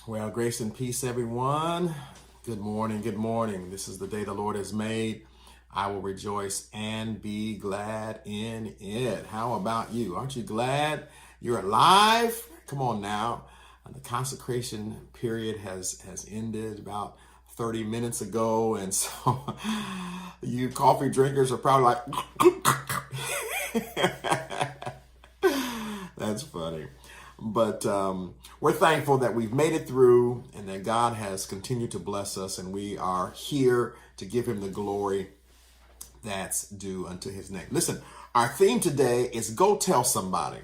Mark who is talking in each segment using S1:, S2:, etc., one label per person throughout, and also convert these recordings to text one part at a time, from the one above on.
S1: Well, grace and peace, everyone. Good morning. Good morning. This is the day the Lord has made. I will rejoice and be glad in it. How about you? Aren't you glad you're alive? Come on now. The consecration period has ended about 30 minutes ago. And so you coffee drinkers are probably like, that's funny. But we're thankful that we've made it through and that God has continued to bless us, and we are here to give him the glory that's due unto his name. Listen, our theme today is go tell somebody.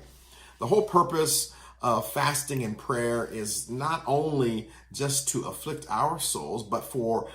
S1: The whole purpose of fasting and prayer is not only just to afflict our souls, but for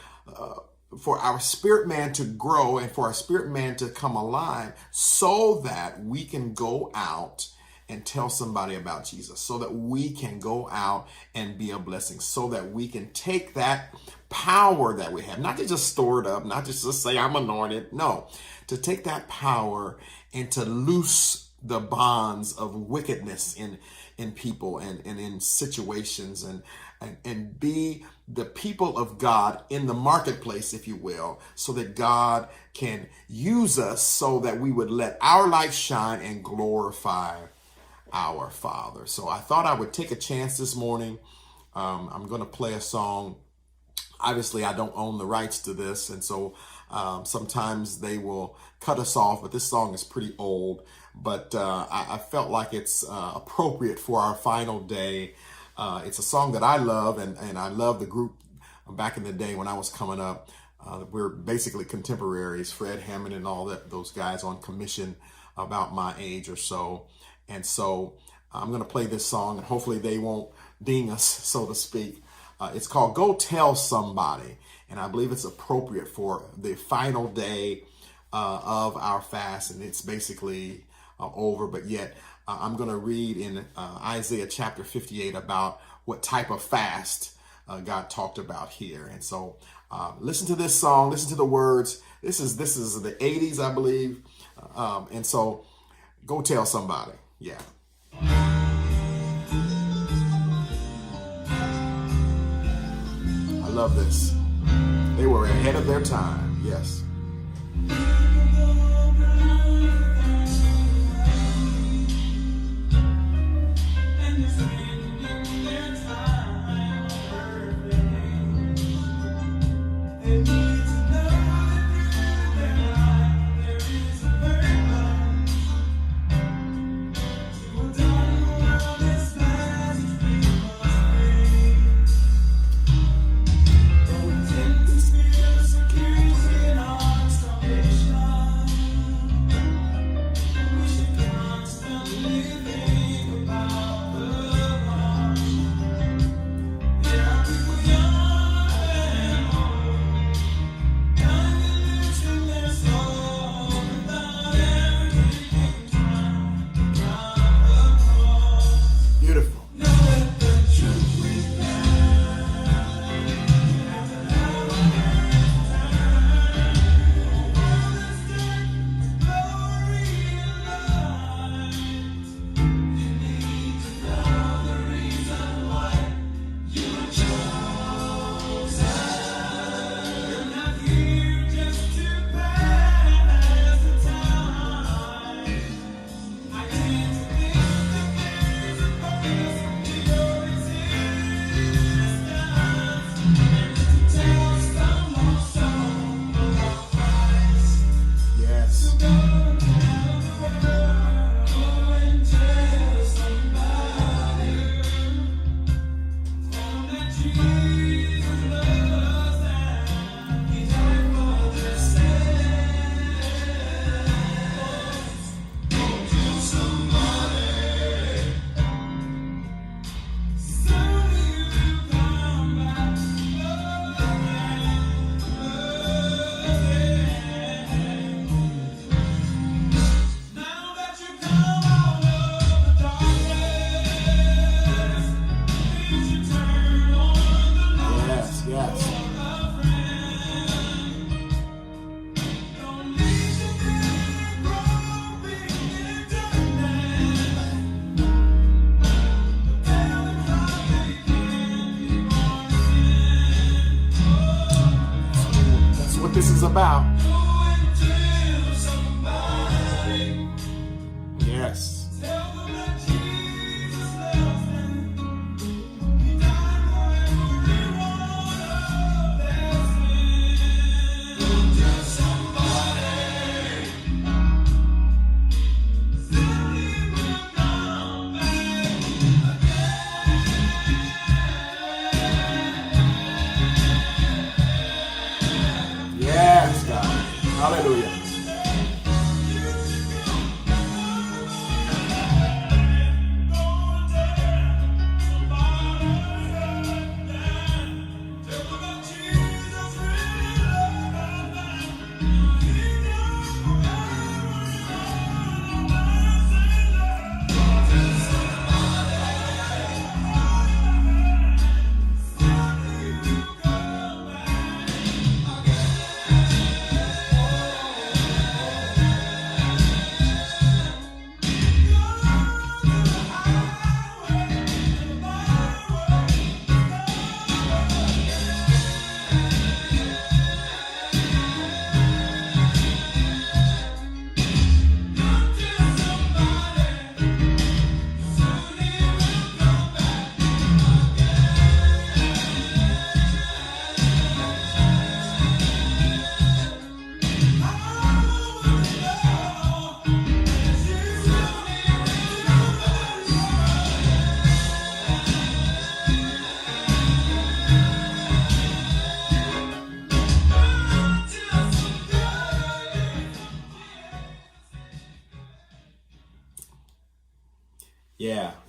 S1: our spirit man to grow and for our spirit man to come alive so that we can go out and tell somebody about Jesus, so that we can go out and be a blessing, so that we can take that power that we have, not to just store it up, not just to say I'm anointed, no, to take that power and to loose the bonds of wickedness in people and in situations and be the people of God in the marketplace, if you will, so that God can use us so that we would let our light shine and glorify our Father. So I thought I would take a chance this morning. I'm going to play a song. Obviously, I don't own the rights to this, and so sometimes they will cut us off, but this song is pretty old, but I felt like it's appropriate for our final day. It's a song that I love, and I love the group back in the day when I was coming up. We're basically contemporaries, Fred Hammond and all those guys on commission about my age or so. And so I'm going to play this song, and hopefully they won't ding us, so to speak. It's called Go Tell Somebody, and I believe it's appropriate for the final day of our fast, and it's basically over, but yet I'm going to read in Isaiah chapter 58 about what type of fast God talked about here. And so listen to this song, listen to the words. This is the 80s, I believe, and so go tell somebody. Yeah. I love this. They were ahead of their time. Yes. this is about. Yes. Yes, God. Hallelujah.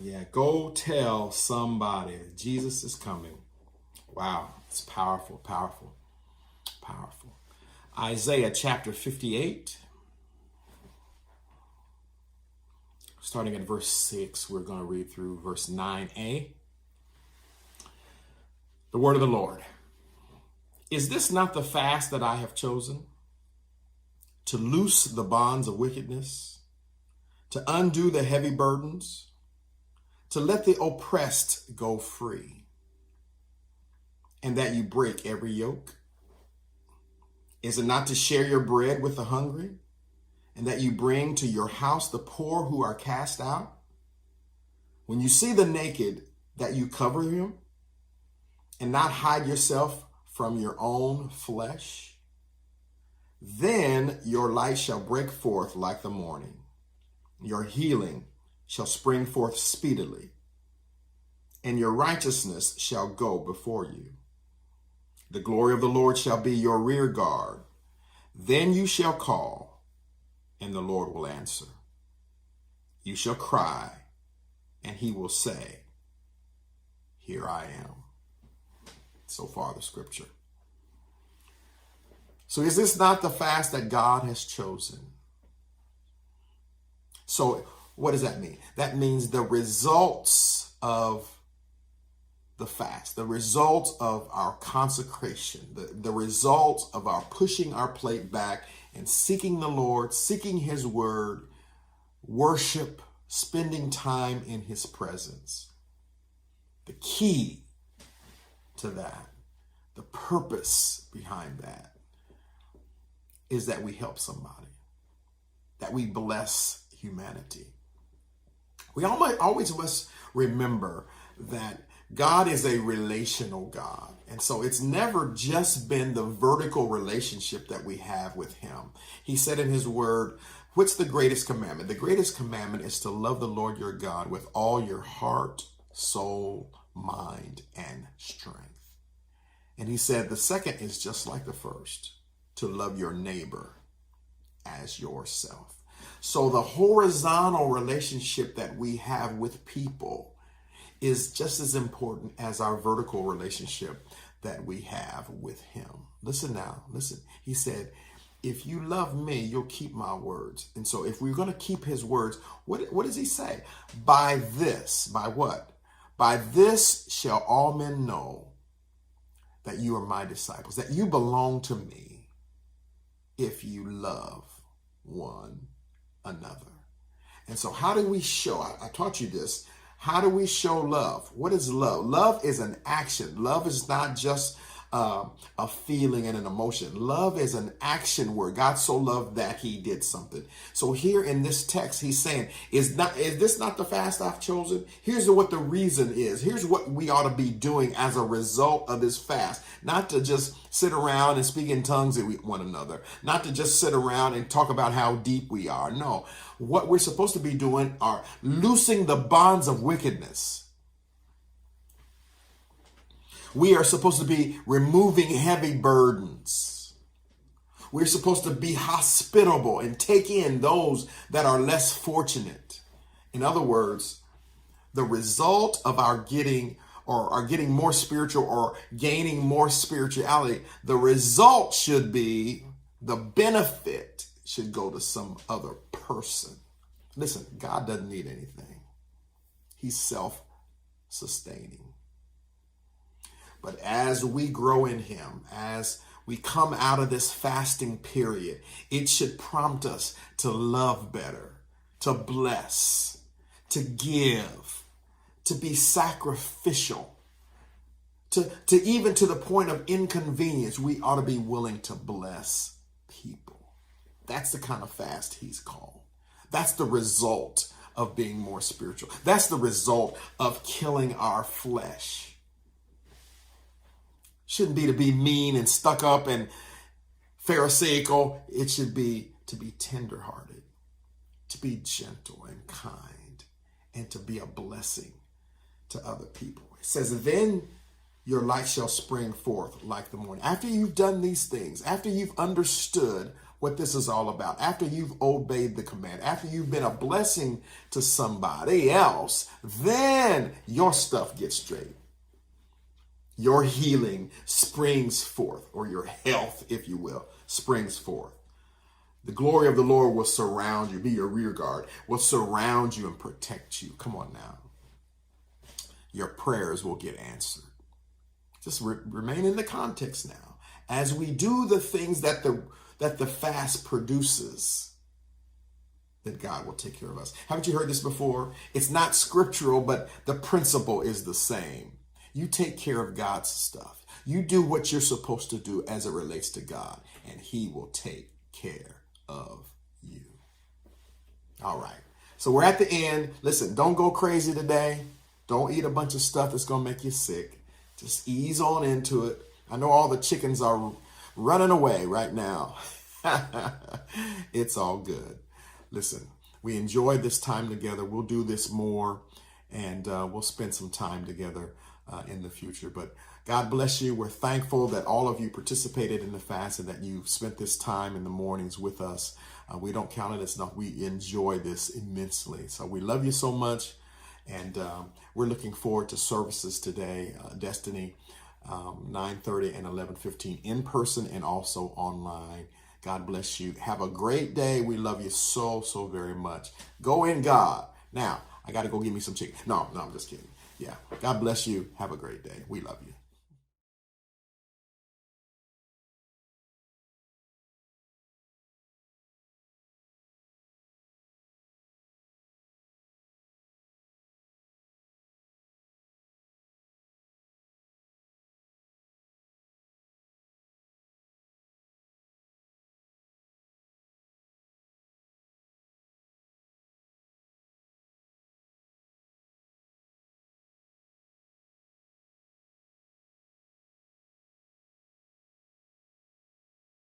S1: Yeah. Go tell somebody Jesus is coming. Wow. It's powerful, powerful, powerful. Isaiah chapter 58, starting at verse 6, we're going to read through verse 9a. The word of the Lord. Is this not the fast that I have chosen? To loose the bonds of wickedness, to undo the heavy burdens, to let the oppressed go free, and that you break every yoke? Is it not to share your bread with the hungry, and that you bring to your house the poor who are cast out? When you see the naked, that you cover him, and not hide yourself from your own flesh? Then your light shall break forth like the morning. Your healing shall spring forth speedily, and your righteousness shall go before you. The glory of the Lord shall be your rear guard. Then you shall call, and the Lord will answer. You shall cry, and he will say, here I am. So far, the scripture. So is this not the fast that God has chosen? So what does that mean? That means the results of the fast, the results of our consecration, the results of our pushing our plate back and seeking the Lord, seeking his word, worship, spending time in his presence. The key to that, the purpose behind that, is that we help somebody, that we bless humanity. We always must remember that God is a relational God. And so it's never just been the vertical relationship that we have with him. He said in his word, what's the greatest commandment? The greatest commandment is to love the Lord your God with all your heart, soul, mind, and strength. And he said the second is just like the first, to love your neighbor as yourself. So the horizontal relationship that we have with people is just as important as our vertical relationship that we have with him. Listen now, listen. He said, if you love me, you'll keep my words. And so if we're going to keep his words, what does he say? By this, by what? By this shall all men know that you are my disciples, that you belong to me, if you love one another. And so how do we show? I taught you this. How do we show love? What is love? Love is an action. Love is not just a feeling and an emotion. Love is an action word. God so loved that he did something. So here in this text, he's saying, is this not the fast I've chosen? Here's what the reason is. Here's what we ought to be doing as a result of this fast. Not to just sit around and speak in tongues with one another. Not to just sit around and talk about how deep we are. No, what we're supposed to be doing are loosing the bonds of wickedness. We are supposed to be removing heavy burdens. We're supposed to be hospitable and take in those that are less fortunate. In other words, the result of our getting more spiritual or gaining more spirituality, the result should be the benefit should go to some other person. Listen, God doesn't need anything. He's self-sustaining. But as we grow in him, as we come out of this fasting period, it should prompt us to love better, to bless, to give, to be sacrificial, to even to the point of inconvenience. We ought to be willing to bless people. That's the kind of fast he's called. That's the result of being more spiritual. That's the result of killing our flesh. Shouldn't be to be mean and stuck up and pharisaical. It should be to be tenderhearted, to be gentle and kind, and to be a blessing to other people. It says, then your light shall spring forth like the morning. After you've done these things, after you've understood what this is all about, after you've obeyed the command, after you've been a blessing to somebody else, then your stuff gets straight. Your healing springs forth, or your health, if you will, springs forth. The glory of the Lord will surround you, be your rear guard, will surround you and protect you. Come on now. Your prayers will get answered. Just remain in the context now. As we do the things that the fast produces, that God will take care of us. Haven't you heard this before? It's not scriptural, but the principle is the same. You take care of God's stuff. You do what you're supposed to do as it relates to God, and he will take care of you. All right. So we're at the end. Listen, don't go crazy today. Don't eat a bunch of stuff that's going to make you sick. Just ease on into it. I know all the chickens are running away right now. It's all good. Listen, we enjoyed this time together. We'll do this more, and we'll spend some time together in the future. But God bless you. We're thankful that all of you participated in the fast and that you've spent this time in the mornings with us. We don't count it as enough. We enjoy this immensely. So we love you so much. And we're looking forward to services today, Destiny, 9:30 and 11:15 in person and also online. God bless you. Have a great day. We love you so, so very much. Go in God. Now, I got to go get me some chicken. No, I'm just kidding. Yeah. God bless you. Have a great day. We love you.